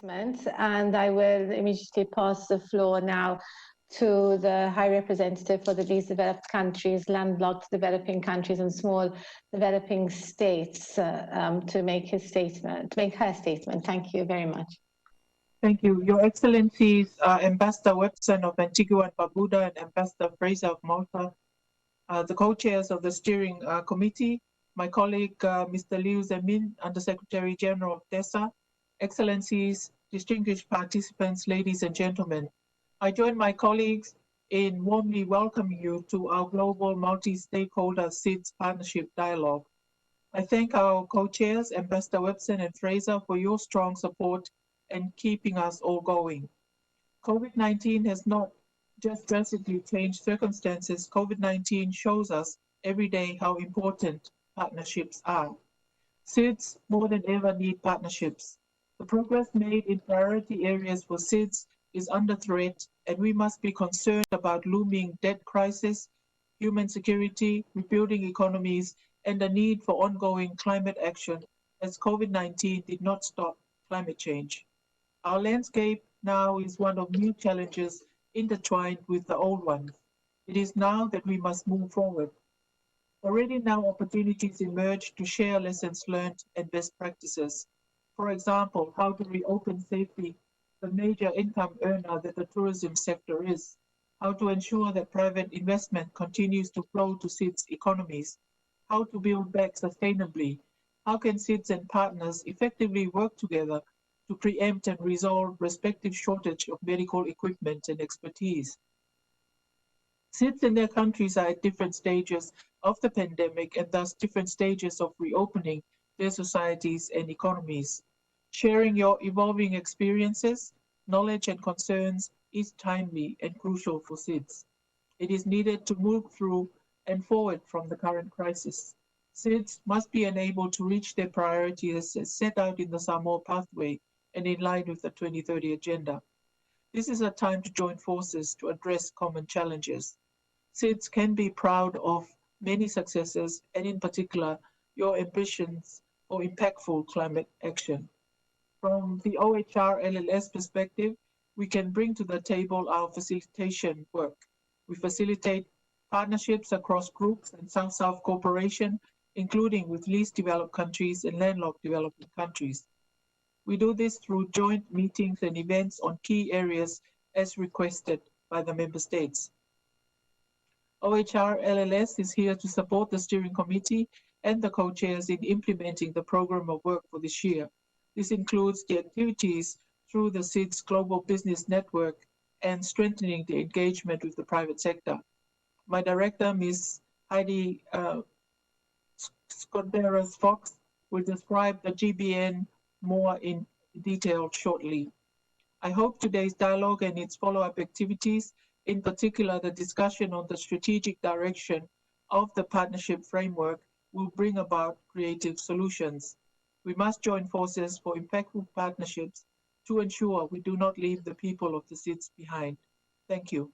announcement, and I will immediately pass the floor now to the High Representative for the least developed countries, landlocked developing countries, and small developing states to make her statement. Thank you very much. Thank you. Your Excellencies, Ambassador Webson of Antigua and Barbuda and Ambassador Fraser of Malta, the co-chairs of the steering committee, my colleague, Mr. Liu Zemin, Under-Secretary General of DESA, Excellencies, distinguished participants, ladies and gentlemen. I join my colleagues in warmly welcoming you to our Global Multi-Stakeholder SIDS Partnership Dialogue. I thank our co-chairs, Ambassador Webson and Fraser, for your strong support and keeping us all going. COVID-19 has not just drastically changed circumstances. COVID-19 shows us every day how important partnerships are. SIDS more than ever need partnerships. The progress made in priority areas for SIDS is under threat, and we must be concerned about looming debt crisis, human security, rebuilding economies, and the need for ongoing climate action, as COVID-19 did not stop climate change. Our landscape now is one of new challenges intertwined with the old ones. It is now that we must move forward. Already now opportunities emerge to share lessons learned and best practices. For example, how to reopen safely the major income earner that the tourism sector is, how to ensure that private investment continues to flow to SIDS economies, how to build back sustainably, how can SIDS and partners effectively work together to preempt and resolve respective shortage of medical equipment and expertise. SIDS in their countries are at different stages of the pandemic and thus different stages of reopening their societies and economies. Sharing your evolving experiences, knowledge and concerns is timely and crucial for SIDS. It is needed to move through and forward from the current crisis. SIDS must be enabled to reach their priorities as set out in the Samoa pathway and in line with the 2030 agenda. This is a time to join forces to address common challenges. SIDS can be proud of many successes, and in particular, your ambitions for impactful climate action. From the OHRLLS perspective, we can bring to the table our facilitation work. We facilitate partnerships across groups and South-South cooperation, including with least developed countries and landlocked developing countries. We do this through joint meetings and events on key areas as requested by the member states. OHRLLS is here to support the steering committee and the co-chairs in implementing the program of work for this year. This includes the activities through the SIDS Global Business Network and strengthening the engagement with the private sector. My director, Ms. Heidi Scoderas-Fox, will describe the GBN more in detail shortly. I hope today's dialogue and its follow-up activities, in particular the discussion on the strategic direction of the partnership framework, will bring about creative solutions. We must join forces for impactful partnerships to ensure we do not leave the people of the SIDS behind. Thank you.